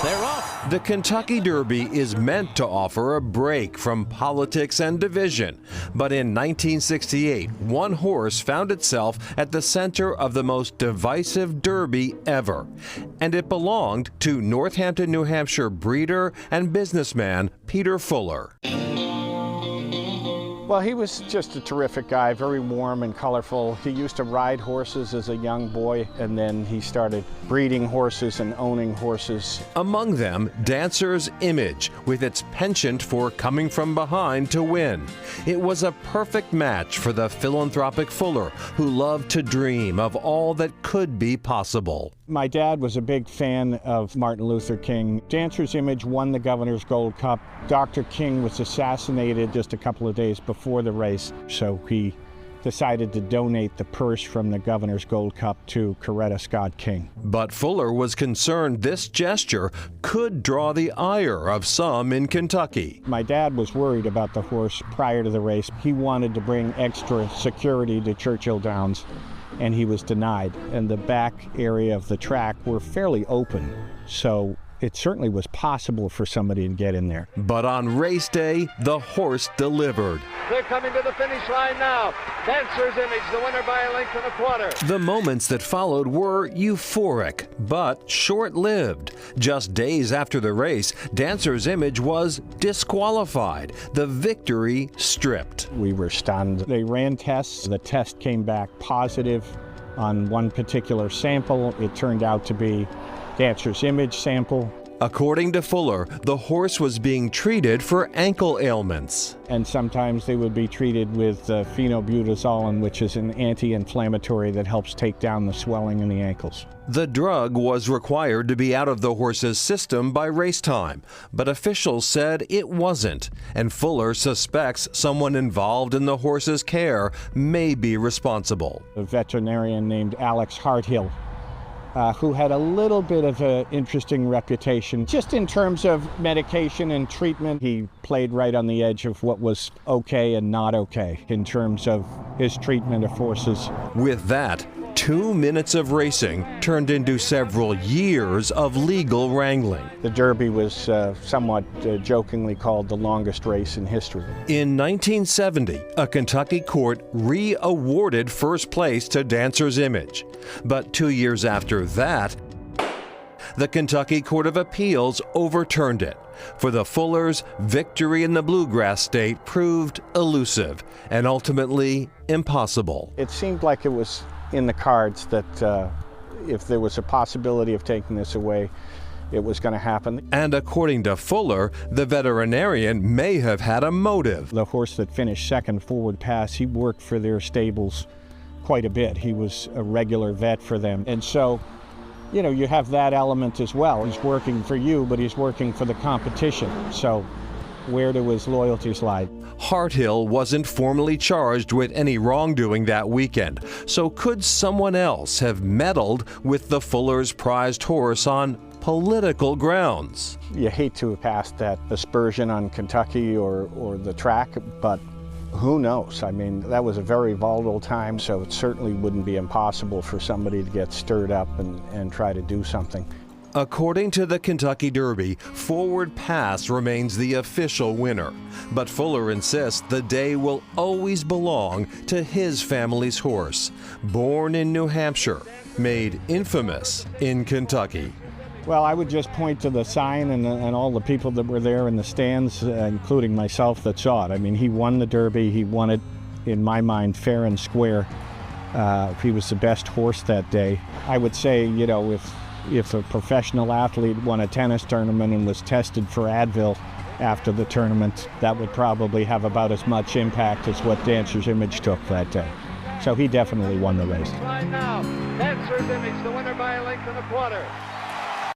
They're off. The Kentucky Derby is meant to offer a break from politics and division. But in 1968, one horse found itself at the center of the most divisive derby ever. And it belonged to Northampton, New Hampshire breeder and businessman Peter Fuller. Well, he was just a terrific guy, very warm and colorful. He used to ride horses as a young boy, and then he started breeding horses and owning horses. Among them, Dancer's Image, with its penchant for coming from behind to win. It was a perfect match for the philanthropic Fuller, who loved to dream of all that could be possible. My dad was a big fan of Martin Luther King. Dancer's Image won the Governor's Gold Cup. Dr. King was assassinated just a couple of days before the race, so he decided to donate the purse from the Governor's Gold Cup to Coretta Scott King. But Fuller was concerned this gesture could draw the ire of some in Kentucky. My dad was worried about the horse prior to the race. He wanted to bring extra security to Churchill Downs, and he was denied. And the back area of the track were fairly open, so it certainly was possible for somebody to get in there. But on race day, the horse delivered. They're coming to the finish line now. Dancer's Image, the winner by a length and a quarter. The moments that followed were euphoric, but short-lived. Just days after the race, Dancer's Image was disqualified, the victory stripped. We were stunned. They ran tests. The test came back positive on one particular sample. It turned out to be Dancer's Image sample. According to Fuller, the horse was being treated for ankle ailments. And sometimes they would be treated with phenobutazolone, which is an anti-inflammatory that helps take down the swelling in the ankles. The drug was required to be out of the horse's system by race time, but officials said it wasn't, and Fuller suspects someone involved in the horse's care may be responsible. A veterinarian named Alex Harthill, who had a little bit of an interesting reputation. Just in terms of medication and treatment, he played right on the edge of what was okay and not okay in terms of his treatment of horses. With that, 2 minutes of racing turned into several years of legal wrangling. The Derby was somewhat jokingly called the longest race in history. In 1970, a Kentucky court re-awarded first place to Dancer's Image. But 2 years after that, the Kentucky Court of Appeals overturned it. For the Fullers, victory in the Bluegrass State proved elusive and ultimately impossible. It seemed like it was in the cards that if there was a possibility of taking this away, it was going to happen. And according to Fuller, the veterinarian may have had a motive. The horse that finished second, Forward Pass, he worked for their stables quite a bit. He was a regular vet for them. And so, you know, you have that element as well. He's working for you, but he's working for the competition. So where do his loyalties lie? Harthill wasn't formally charged with any wrongdoing that weekend, so could someone else have meddled with the Fullers' prized horse on political grounds? You hate to pass that aspersion on Kentucky or the track, but who knows? I mean, that was a very volatile time, so it certainly wouldn't be impossible for somebody to get stirred up and try to do something. According to the Kentucky Derby, Forward Pass remains the official winner. But Fuller insists the day will always belong to his family's horse, born in New Hampshire, made infamous in Kentucky. Well, I would just point to the sign and all the people that were there in the stands, including myself, that saw it. I mean, he won the Derby. He won it, in my mind, fair and square. He was the best horse that day. I would say, you know, if a professional athlete won a tennis tournament and was tested for Advil after the tournament, that would probably have about as much impact as what Dancer's Image took that day. So he definitely won the race. Right now, Dancer's Image, the winner by a length and a quarter.